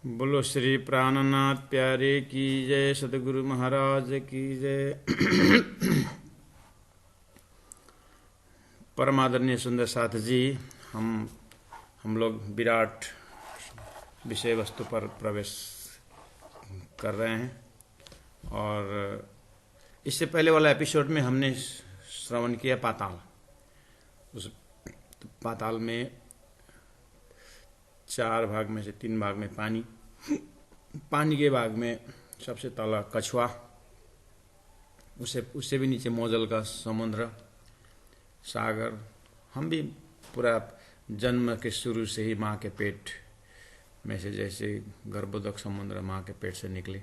बोलो श्री प्राणनाथ प्यारे की जय, सतगुरु महाराज की जय। परमादरणीय सुंदर साथ जी, हम लोग विराट विषय वस्तु पर प्रवेश कर रहे हैं। और इससे पहले वाला एपिसोड में हमने श्रवण किया पाताल। उस पाताल में 4 भाग में से 3 भाग में पानी के भाग में सबसे तला कछुआ, उससे भी नीचे मोजल का समुद्र सागर। हम भी पूरा जन्म के शुरू से ही माँ के पेट में से जैसे गर्भोदक समुद्र माँ के पेट से निकले,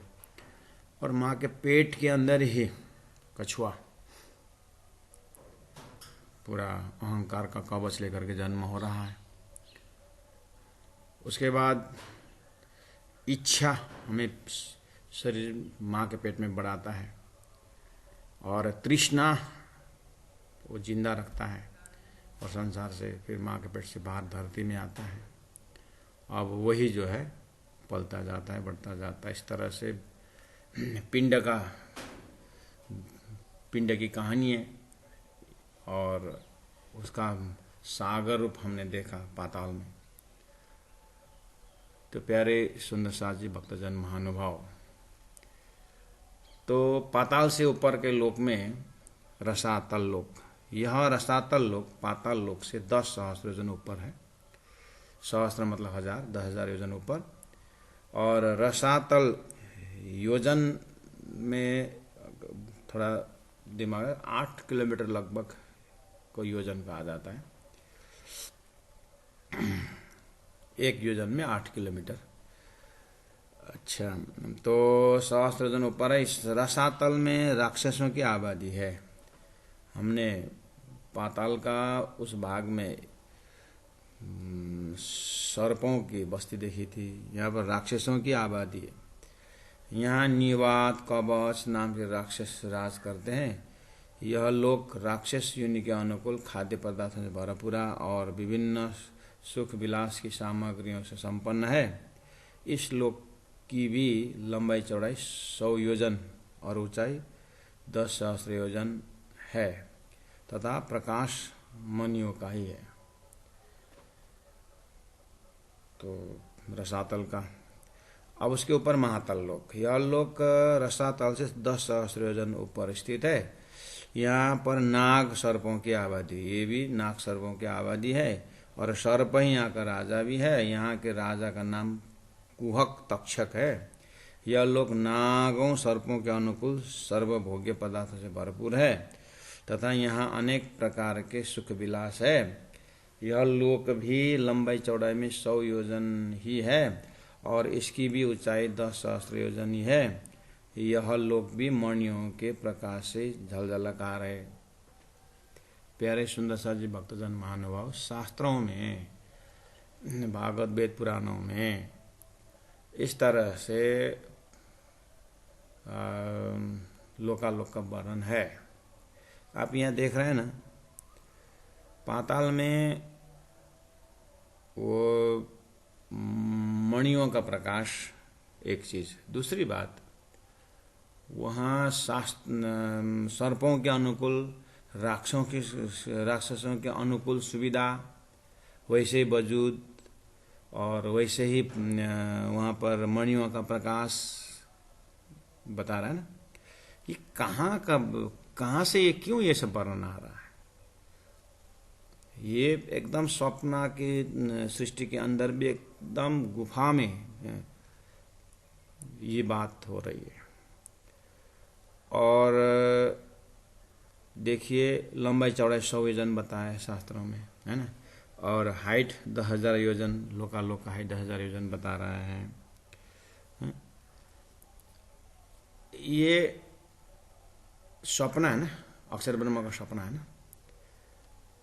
और माँ के पेट के अंदर ही कछुआ पूरा अहंकार का कवच लेकर के जन्म हो रहा है। उसके बाद इच्छा हमें शरीर माँ के पेट में बढ़ाता है, और तृष्णा वो जिंदा रखता है, और संसार से फिर माँ के पेट से बाहर धरती में आता है। अब वही जो है पलता जाता है, बढ़ता जाता है। इस तरह से पिंड की कहानी है, और उसका सागर रूप हमने देखा पाताल में। तो प्यारे सुंदर साथ जी, भक्तजन महानुभाव, तो पाताल से ऊपर के लोक में रसातल लोक, यह रसातल लोक पाताल लोक से 10 सहस्त्र योजन ऊपर है। सहस्त्र मतलब 1000, 10,000 योजन ऊपर। और रसातल योजन में थोड़ा दिमाग, 8 किलोमीटर लगभग को योजन कहा जाता है। एक योजन में 8 किलोमीटर। अच्छा, तो सहस्त्र योजन ऊपर है। इस रसातल में राक्षसों की आबादी है। हमने पाताल का उस भाग में सर्पों की बस्ती देखी थी, यहाँ पर राक्षसों की आबादी है। यहाँ निवात कवच नाम के राक्षस राज करते हैं। यह लोक राक्षस योनि के अनुकूल खाद्य पदार्थों से भरपूरा और विभिन्न सुख विलास की सामग्रियों से संपन्न है। इस लोक की भी लंबाई चौड़ाई 100 योजन और ऊंचाई 10 सहस्त्र योजन है, तथा प्रकाश मनियों का ही है। तो रसातल का। अब उसके ऊपर महातल लोक। यह लोक रसातल से 10 सहस्त्र योजन ऊपर स्थित है। यहाँ पर नाग सर्पों की आबादी, ये भी नाग सर्पों की आबादी है, और सर्प ही यहाँ का राजा भी है। यहाँ के राजा का नाम कुहक तक्षक है। यह लोक नागों सर्पों के अनुकूल सर्वभोग्य पदार्थों से भरपूर है, तथा यहाँ अनेक प्रकार के सुख विलास है। यह लोक भी लंबाई चौड़ाई में 100 योजन ही है, और इसकी भी ऊंचाई 10 सहस्त्र योजन ही है। यह लोक भी मणियों के प्रकाश से झलझलकार है। प्यारे सुंदर सा जी भक्तजन महानुभाव, शास्त्रों में, भागवत वेद पुराणों में इस तरह से लोकालोक का वर्णन है। आप यहाँ देख रहे हैं ना, पाताल में वो मणियों का प्रकाश एक चीज। दूसरी बात, वहाँ सर्पों के अनुकूल, राक्षसों के अनुकूल सुविधा, वैसे ही वजूद, और वैसे ही वहाँ पर मणियों का प्रकाश बता रहा है ना। ये कहाँ से, ये क्यों ये सब वर्णन आ रहा है? ये एकदम स्वप्न की सृष्टि के अंदर भी एकदम गुफा में ये बात हो रही है। और देखिए, लंबाई चौड़ाई 100 योजन बताया है शास्त्रों में, है ना। और हाइट 10,000 योजन, लोकालोक का हाइट 10,000 योजन बता रहा है। ये सपना है ना, अक्षर ब्रह्म का सपना है ना।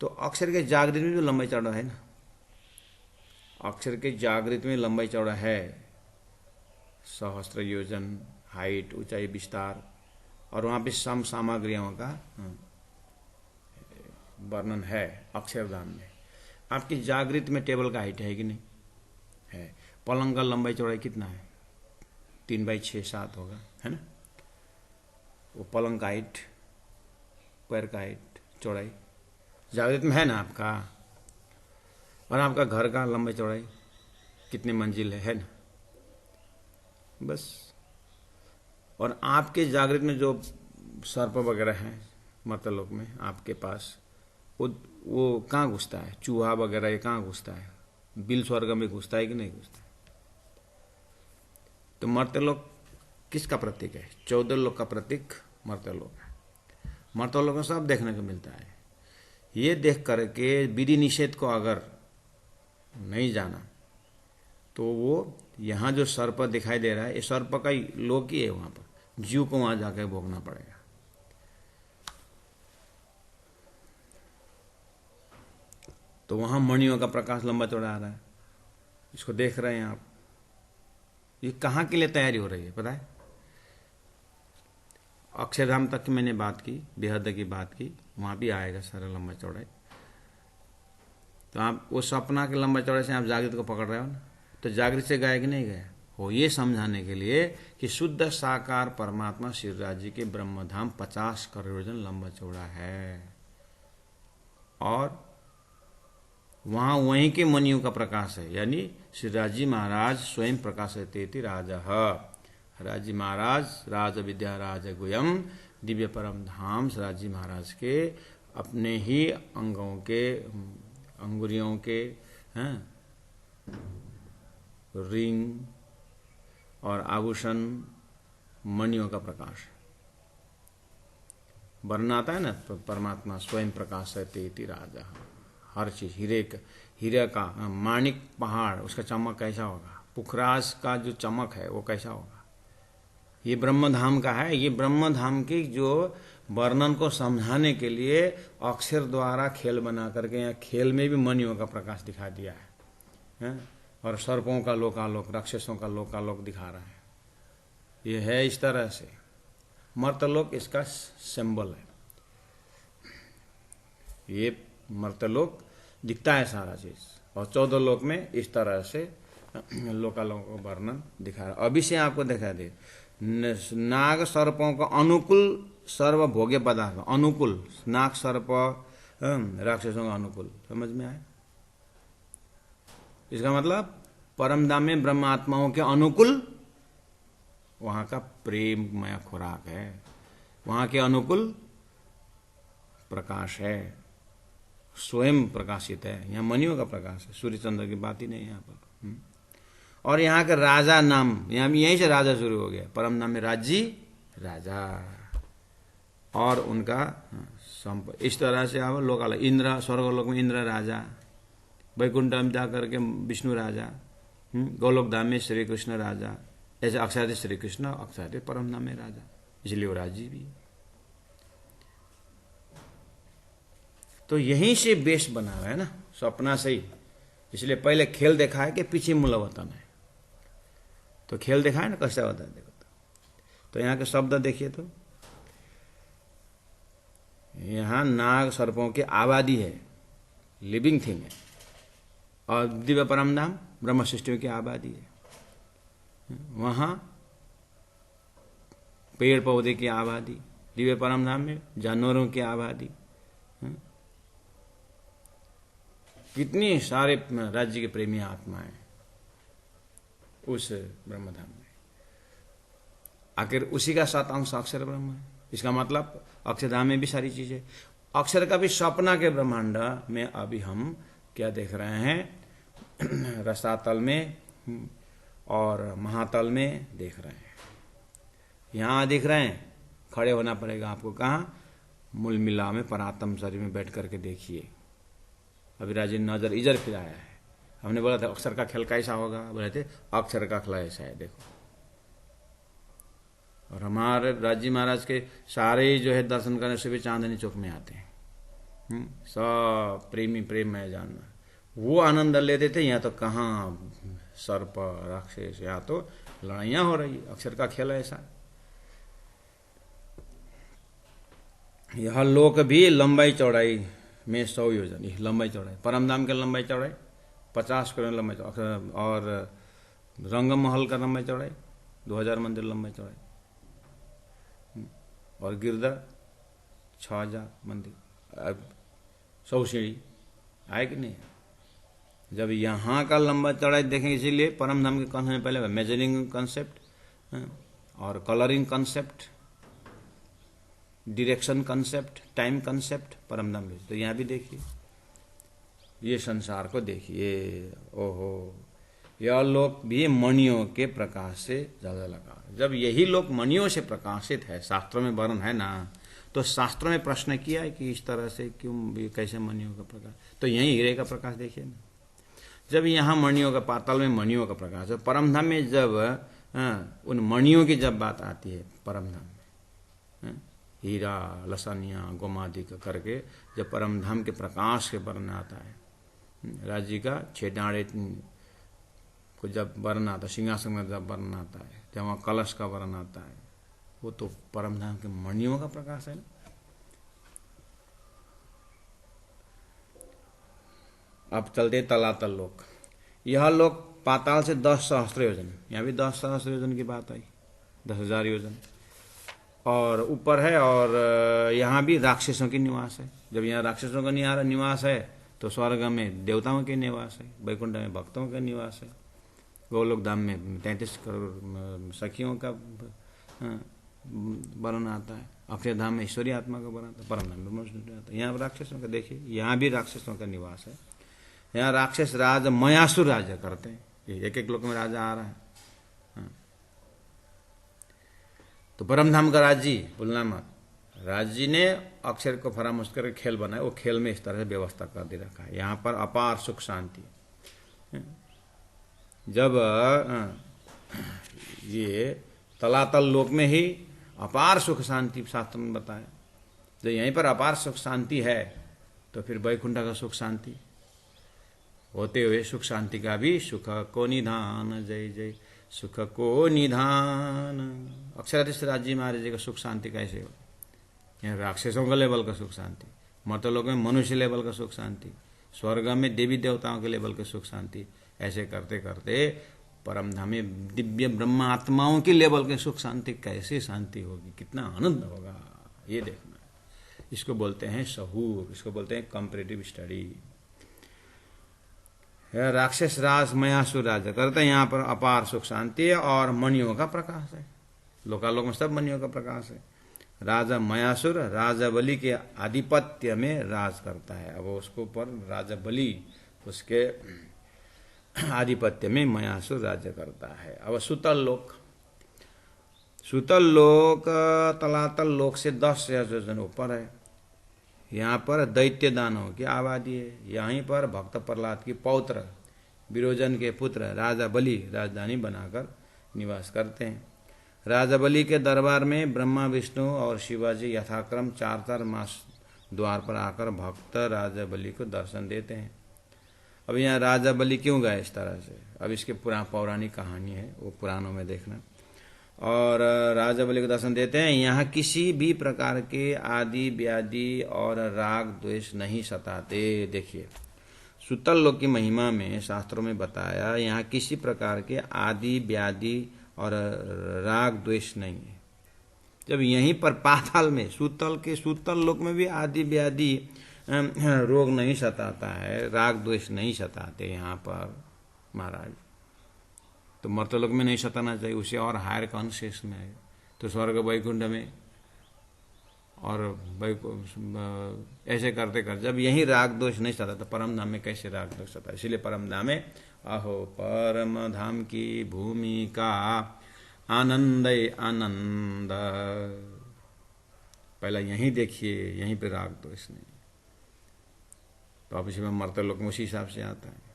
तो अक्षर के जागृत में भी लंबाई चौड़ा है ना। अक्षर के जागृत में लंबाई चौड़ा है, सहस्त्र योजन हाइट, ऊंचाई, विस्तार, और वहां पे सम सामग्रियों का वर्णन है अक्षरधाम में। आपकी जागृत में टेबल का हाइट है कि नहीं है? पलंग का लंबाई चौड़ाई कितना है? 3/6-7 होगा, है ना? वो पलंग का हाइट, पैर का हाइट, चौड़ाई जागृत में है ना आपका। और आपका घर का लंबाई चौड़ाई कितनी मंजिल है ना? बस। और आपके जागृत में जो सर्प वगैरह हैं मर्त्यलोक में आपके पास, वो कहाँ घुसता है? चूहा वगैरह ये कहाँ घुसता है? बिल स्वर्ग में घुसता है कि नहीं घुसता? तो मर्त्यलोक किसका प्रतीक है? 14 लोक का प्रतीक मर्त्यलोक है। मर्त्यलोक में सब देखने को मिलता है। ये देख करके विधि निषेध को अगर नहीं जाना तो वो यहाँ जो सर्प दिखाई दे रहा है ये सर्प का ही लोक ही है। वहां पर जीव को वहां जाकर भोगना पड़ेगा। तो वहां मणियों का प्रकाश लंबा चौड़ा आ रहा है, इसको देख रहे हैं आप। ये कहाँ के लिए तैयारी हो रही है पता है? अक्षरधाम तक की मैंने बात की, बेहद की बात की, वहां भी आएगा सारा लंबा चौड़ाई। तो आप वो सपना के लंबा चौड़ाई से आप जागृत को पकड़ रहे हो ना, तो जागृत से गया कि नहीं गया हो, ये समझाने के लिए कि शुद्ध साकार परमात्मा शिवराज जी के ब्रह्मधाम 50 करोड़ योजन लंबा चौड़ा है। और वहां वहीं के मनियों का प्रकाश है, यानी शिवराज जी महाराज स्वयं प्रकाशयतेति राजः। राज जी महाराज राज विद्या राज गुयम दिव्य परम धाम शिवराज जी महाराज के अपने ही अंगों के, अंगुरियों के रिंग और आभूषण मणियों का प्रकाश वर्णन आता है ना। परमात्मा स्वयं प्रकाशयतेति राजा। हर चीज, हीरे का माणिक पहाड़, उसका चमक कैसा होगा? पुखराज का जो चमक है वो कैसा होगा? ये ब्रह्मधाम का है। ये ब्रह्मधाम की जो वर्णन को समझाने के लिए अक्षर द्वारा खेल बना करके यहाँ खेल में भी मणियों का प्रकाश दिखा दिया है, और सर्पों का लोकालोक, राक्षसों का लोकालोक दिखा रहा है। ये है इस तरह से। मर्त्यलोक इसका सिंबल है। ये मर्त्यलोक दिखता है सारा चीज, और 14 लोक में इस तरह से लोकालोक का वर्णन दिखा रहा है। अभी से आपको दिखा दे, नाग सर्पों का अनुकूल सर्वभोग्य पदार्थ, अनुकूल नाग सर्प राक्षसों का अनुकूल, समझ में आए? इसका मतलब परमधाम में ब्रह्म आत्माओं के अनुकूल वहां का प्रेममय खुराक है, वहां के अनुकूल प्रकाश है, स्वयं प्रकाशित है। यहाँ मनियों का प्रकाश है, सूर्य चंद्र की बात ही नहीं है यहाँ पर। और यहाँ का राजा नाम, यहाँ यहीं से राजा शुरू हो गया। परम नाम में राज्य राजा, और उनका इस तरह से आप लोकाल इंद्र, स्वर्गलोक में इंद्र राजा, वैकुंठ में जाकर के विष्णु राजा, गोलोक धाम में श्री कृष्ण राजा, ऐसे अक्षराधि श्री कृष्ण, अक्षराधि परम नाम में राजा, इसलिए वो राज्य भी। तो यहीं से बेस बना हुआ है ना, सपना से ही। इसलिए पहले खेल देखा है कि पीछे मूलवतन है। तो खेल देखा है ना कैसा होता है, देखो। तो यहाँ के शब्द देखिए, तो यहाँ नाग सर्पों की आबादी है, लिविंग थिंग है, और दिव्य परम धाम ब्रह्म सृष्टियों की आबादी है। वहां पेड़ पौधे की आबादी, दिव्य परम धाम में जानवरों की आबादी, कितनी सारे राज्य के प्रेमी आत्माएं उस ब्रह्मधाम में। आखिर उसी का 7 अंश अक्षर ब्रह्म है। इसका मतलब अक्षरधाम में भी सारी चीजें, अक्षर का भी सपना के ब्रह्मांड में अभी हम क्या देख रहे हैं? रसातल में और महातल में देख रहे हैं। यहां दिख रहे हैं, खड़े होना पड़ेगा आपको। कहाँ? मूल मिला में परात्म शरीर में बैठ करके देखिए। अभिराज जी नजर इधर फिराया है। हमने बोला था अक्षर का खेल कैसा होगा, बोले थे अक्षर का खेल ऐसा है, देखो। और हमारे राजी महाराज के सारे जो है दर्शन करने से भी चांदनी चौक में आते हैं। सब प्रेमी प्रेम में जानना, वो आनंद लेते थे। यहाँ तो कहाँ सर्प राक्षस, यहाँ तो लड़ाइयां हो रही। अक्षर का खेल ऐसा। यह लोक भी लंबाई चौड़ाई में 100 योजन, लंबाई चौड़ाई। परमधाम के लंबाई चौड़ाई 50 करोड़ लंबाई चौड़ाई, और रंग महल का लंबाई चौड़ाई 2000 मंदिर लंबाई चौड़ाई, और गिरधर 6000 मंदिर। अब 100 सीढ़ी आए कि नहीं? जब यहाँ का लंबा चौड़ाई देखेंगे, इसीलिए परम धाम के कौन है पहले मेजरिंग कंसेप्ट और colouring concept, direction concept, time concept, परम धाम। तो यहाँ भी देखिए, ये संसार को देखिए, ओहो, यह लोक भी मणियों के प्रकाश से ज्यादा लगा। जब यही लोक मणियों से प्रकाशित है, शास्त्रों में वर्णन है ना, तो शास्त्रों में प्रश्न किया है कि इस तरह से क्यों, कैसे मणियों का प्रकाश, तो यही हीरे का प्रकाश देखिए ना। जब यहाँ मणियों का, पाताल में मणियों का प्रकाश है, परमधाम में जब उन मणियों की जब बात आती है, परमधाम में हीरा, लसानिया, गोमादि का करके जब परमधाम के प्रकाश के वर्णन आता है, राज्य का 6 डाँड़े को जब वर्णन आता है, सिंहासन का जब वर्णन आता है, जब वहाँ कलश का वर्णन आता है, वो तो परमधाम के मणियों का प्रकाश है ना। अब चलते तलातल लोक। यह लोक पाताल से 10 सहस्त्र योजन, यहाँ भी 10 सहस्त्र योजन की बात आई, 10,000 योजन और ऊपर है। और यहाँ भी राक्षसों की निवास है। जब यहाँ राक्षसों का निवास है तो स्वर्ग में देवताओं के निवास है, वैकुंठ में भक्तों का निवास है, गोलोक धाम में 33 करोड़ सखियों का वर्णन आता है, अक्षय धाम में ईश्वरीय आत्मा का वर्णन आता है, परम धाम में मनुष्य आता है। यहाँ राक्षसों का देखिए, यहाँ भी राक्षसों का निवास है। यहाँ राक्षस राज मयासुर राज्य करते हैं, एक एक लोक में राजा आ रहा है। तो परमधाम का राज्य भूलना मत, राज्य ने अक्षर को फरामोश करके खेल बनाया, वो खेल में इस तरह से व्यवस्था कर दे रखा है। यहाँ पर अपार सुख शांति। जब ये तलातल लोक में ही अपार सुख शांति शास्त्र में बताया, जब यहीं पर अपार सुख शांति है तो फिर वैकुंठ का सुख शांति होते हुए सुख शांति का भी सुख को निधान, जय जय सुख को निधान। अक्षराधीश राज्य महाराज जी का सुख शांति कैसे हो? यहाँ राक्षसों का लेवल का सुख शांति, मर्तलोक में मनुष्य लेवल का सुख शांति, स्वर्ग में देवी देवताओं के लेवल का सुख शांति, ऐसे करते करते परमधाम में दिव्य ब्रह्म आत्माओं की लेवल के सुख शांति कैसे शांति होगी, कितना आनंद होगा, ये देखना है। इसको बोलते हैं सहूर, इसको बोलते हैं कंपैरेटिव स्टडी। राक्षस राज मयासुर राज्य करते हैं, यहाँ पर अपार सुख शांति है और मणियों का प्रकाश है। लोकालोक में सब मणियों का प्रकाश है। राजा मयासुर राजा बलि के आधिपत्य में राज करता है। अब उसको पर राजा बलि उसके आधिपत्य में मयासुर राज्य करता है। अब सुतल लोक, सुतल लोक तलातल लोक से 10 योजन ऊपर है। यहाँ पर दैत्य दानवों की आबादी है। यहीं पर भक्त प्रहलाद की पौत्र विरोचन के पुत्र राजा बलि राजधानी बनाकर निवास करते हैं। राजा बलि के दरबार में ब्रह्मा, विष्णु और शिवाजी यथाक्रम 4 मास द्वार पर आकर भक्त राजा बलि को दर्शन देते हैं। अब यहाँ राजा बलि क्यों गए इस तरह से, अब इसके पौराणिक कहानी है, वो पुराणों में देखना। और राजा बलि को दर्शन देते हैं। यहाँ किसी भी प्रकार के आदि व्याधि और राग द्वेष नहीं सताते। देखिए सुतल लोक की महिमा में शास्त्रों में बताया, यहाँ किसी प्रकार के आदि व्याधि और राग द्वेष नहीं है। जब यहीं पर पाताल में सुतल लोक में भी आदि व्याधि रोग नहीं सताता है, राग द्वेष नहीं सताते यहाँ पर महाराज, तो मर्तलोक में नहीं सताना चाहिए, उसे और हायर कॉन्शियस में है। तो स्वर्ग वैकुंठ में और ऐसे करते कर जब यही राग दोष नहीं सता तो परम धाम में कैसे राग दोष सता। इसलिए परम धाम में अहो परम धाम की भूमि का आनंद आनंद, पहला यहीं देखिए, यहीं पे राग दोष नहीं। तो अब इसमें मर्तलोक में उसी हिसाब से आता है।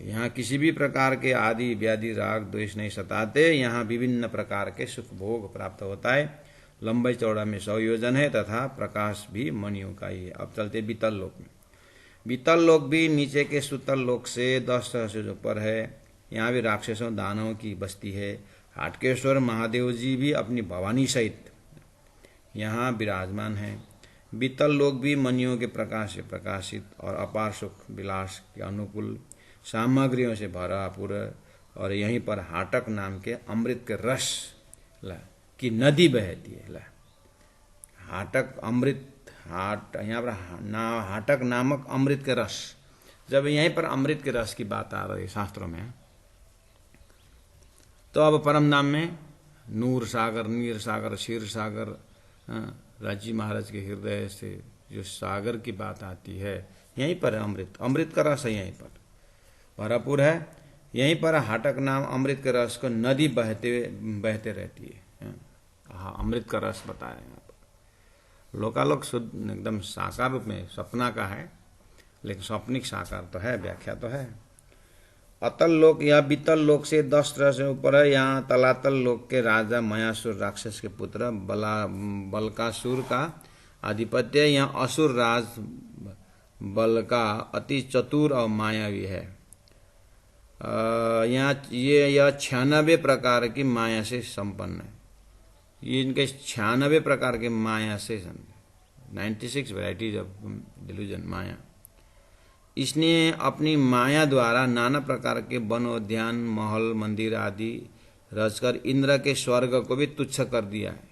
यहाँ किसी भी प्रकार के आदि व्याधि राग द्वेष नहीं सताते। यहाँ विभिन्न प्रकार के सुख भोग प्राप्त होता है। लंबाई चौड़ा में 100 योजन है तथा प्रकाश भी मणियों का ही है। अब चलते बीतल लोक में। बीतल लोक भी नीचे के सुतल लोक से 10 सहस्र ऊपर है। यहाँ भी राक्षसों दानवों की बस्ती है। हाटकेश्वर महादेव जी भी अपनी भवानी सहित यहाँ विराजमान है। बीतल लोक भी मणियों के प्रकाश से प्रकाशित और अपार सुख विलास के अनुकूल सामग्रियों से भरपूर और यहीं पर हाटक नाम के अमृत के रस की नदी बहती है। हाटक अमृत, यहाँ पर हाटक नामक अमृत के रस, जब यहीं पर अमृत के रस की बात आ रही है शास्त्रों में, तो अब परम धाम में नूर सागर, नीर सागर, क्षीर सागर, राजी महाराज के हृदय से जो सागर की बात आती है, यहीं पर है अमृत। अमृत का रस है यहीं पर भरपूर है। यहीं पर हाटक नाम अमृत के रस को नदी बहते रहती है। हाँ, अमृत का रस बताया यहाँ पर। लोकालोक शुद्ध एकदम साकार रूप में सपना का है, लेकिन स्वप्निक साकार तो है, व्याख्या तो है। अतल लोक या बीतल लोक से 10 तरह से ऊपर है। यहाँ तलातल लोक के राजा मयासुर राक्षस के पुत्र बलकासुर का आधिपत्य। यहाँ असुर राज बलका अति चतुर और मायावी है। यहाँ यह 96 प्रकार की माया से संपन्न है। ये इनके 96 प्रकार के माया से 96 वैरायटीज ऑफ डिल्यूजन माया। इसने अपनी माया द्वारा नाना प्रकार के वन उद्यान, महल, मंदिर आदि रचकर इंद्र के स्वर्ग को भी तुच्छ कर दिया है।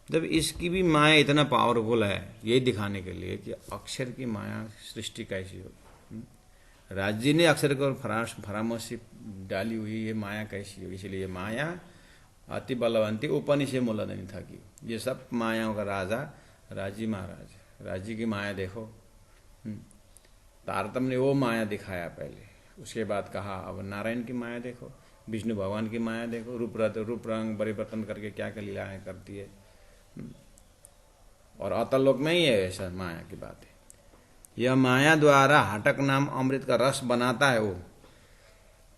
जब इसकी भी माया इतना पावरफुल है, यही दिखाने के लिए कि अक्षर की माया सृष्टि कैसी होगी। राज्य ने अक्षर को फरामसी डाली हुई, ये माया कैसी होगी। इसलिए ये माया अति बलवंती उपनिषद मूलधनी था कि ये सब मायाओं का राजा राजी महाराज। राजी की माया देखो, तारतम्य ने वो माया दिखाया पहले, उसके बाद कहा अब नारायण की माया देखो, विष्णु भगवान की माया देखो, रूप रंग परिवर्तन करके क्या क्या लीलाएं करती है। और अतल लोक में ही है ऐसा माया की बात है। यह माया द्वारा हाटक नाम अमृत का रस बनाता है वो।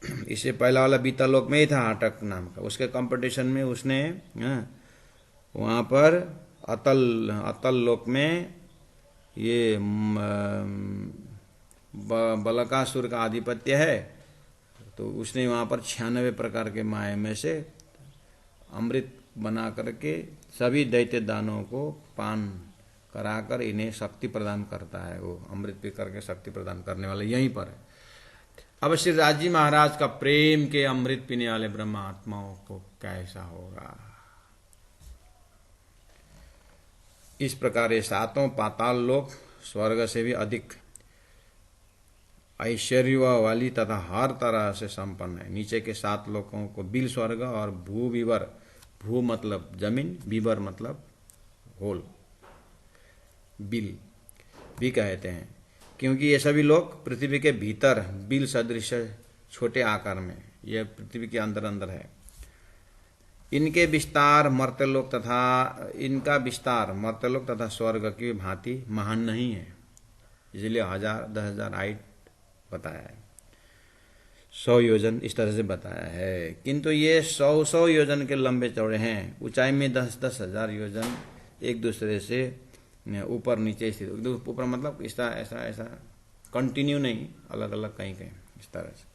इससे पहला वाला बीतल लोक में ही था हाटक नाम का, उसके कंपटीशन में उसने वहां पर अतल लोक में ये बलकासुर का आधिपत्य है, तो उसने वहां पर 96 प्रकार के माया में से अमृत बना करके सभी दैत्य दानों को पान कराकर इन्हें शक्ति प्रदान करता है। वो अमृत पी करके शक्ति प्रदान करने वाले यहीं पर है। अब श्री राजी महाराज का प्रेम के अमृत पीने वाले ब्रह्मात्माओं को कैसा होगा। इस प्रकार ये सातों पाताल लोक स्वर्ग से भी अधिक ऐश्वर्य वाली तथा हर तरह से संपन्न है। नीचे के 7 लोकों को बिल स्वर्ग और भूविवर, भू मतलब जमीन, विवर मतलब होल, बिल भी कहते हैं, क्योंकि ये सभी लोग पृथ्वी के भीतर बिल सदृश छोटे आकार में, यह पृथ्वी के अंदर अंदर है। इनका विस्तार मर्त्यलोक तथा स्वर्ग की भांति महान नहीं है, इसलिए 1000 10,000 हाइट बताया है, 100 योजन इस तरह से बताया है। किंतु ये 100 योजन के लंबे चौड़े हैं। ऊंचाई में 10,000 10,000 योजन एक दूसरे से ऊपर नीचे स्थित। ऊपर मतलब ऐसा कंटिन्यू नहीं, अलग अलग कहीं कहीं इस तरह से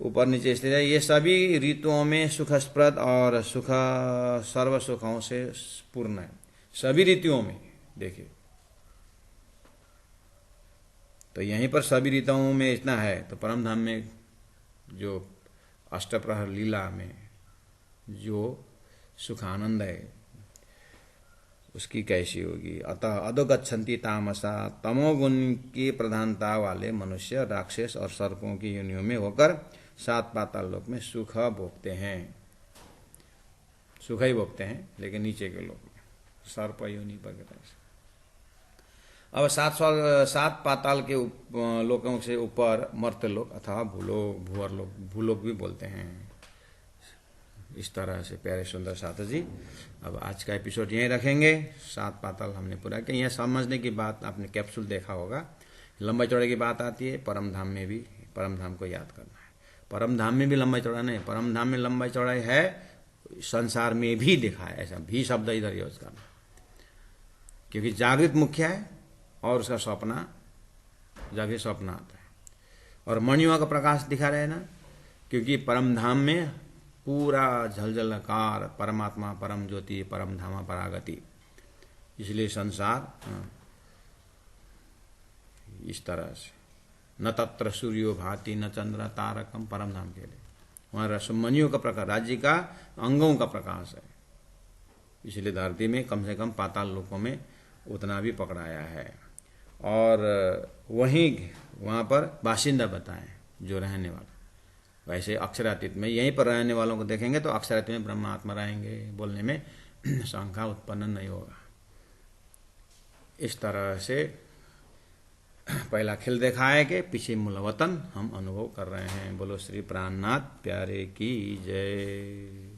ऊपर नीचे स्थित है। ये सभी ऋतुओं में सुखस्प्रद और सर्व सुखों से पूर्ण है। सभी ऋतुओं में देखिए, तो यहीं पर सभी ऋतुओं में इतना है, तो परम धाम में जो अष्टप्रहर लीला में जो सुखानंद है उसकी कैसी होगी। अतः अधोगच्छन्ति तामसा, तमोगुण की प्रधानता वाले मनुष्य राक्षस और सर्पों की योनियों में होकर 7 पाताल लोक में सुख भोगते हैं। सुख ही भोगते हैं, लेकिन नीचे के लोक में सर्प योनि वगैरह। अब 7 पाताल के लोकों से ऊपर मर्त्यलोक अथवा भूलोक भी बोलते हैं। इस तरह से प्यारे सुंदर साधु जी, अब आज का एपिसोड यहीं रखेंगे। 7 पाताल हमने पूरा किया। यह समझने की बात, आपने कैप्सूल देखा होगा, लंबा चौड़े की बात आती है, परम धाम में भी परम धाम को याद करना है। परम धाम में भी लंबा चौड़ा नहीं, परम धाम में लंबा चौड़ाई है, संसार में भी देखा है, ऐसा भी शब्द इधर यूज करना, क्योंकि जागृत मुख्य है और उसका सपना, जागृत स्वप्न आता है। और मणियों का प्रकाश दिखा रहे ना, क्योंकि परम धाम में पूरा झलझलकार परमात्मा, परम ज्योति, परम धामा, परागति, इसलिए संसार इस तरह से न तत्र सूर्यो भाति न चंद्र तारकम परम धाम के लिए। वहाँ रसमनियों का प्रकाश, राज्य का अंगों का प्रकाश है, इसलिए धरती में कम से कम पाताल लोकों में उतना भी पकड़ाया है। और वहीं वहाँ पर बाशिंदा बताएं जो रहने वाला, वैसे अक्षरातीत में यहीं पर रहने वालों को देखेंगे तो अक्षरातीत में ब्रह्मात्मा रहेंगे, बोलने में शंका उत्पन्न नहीं होगा। इस तरह से पहला खेल देखा है कि पीछे मूल वतन हम अनुभव कर रहे हैं। बोलो श्री प्राणनाथ प्यारे की जय।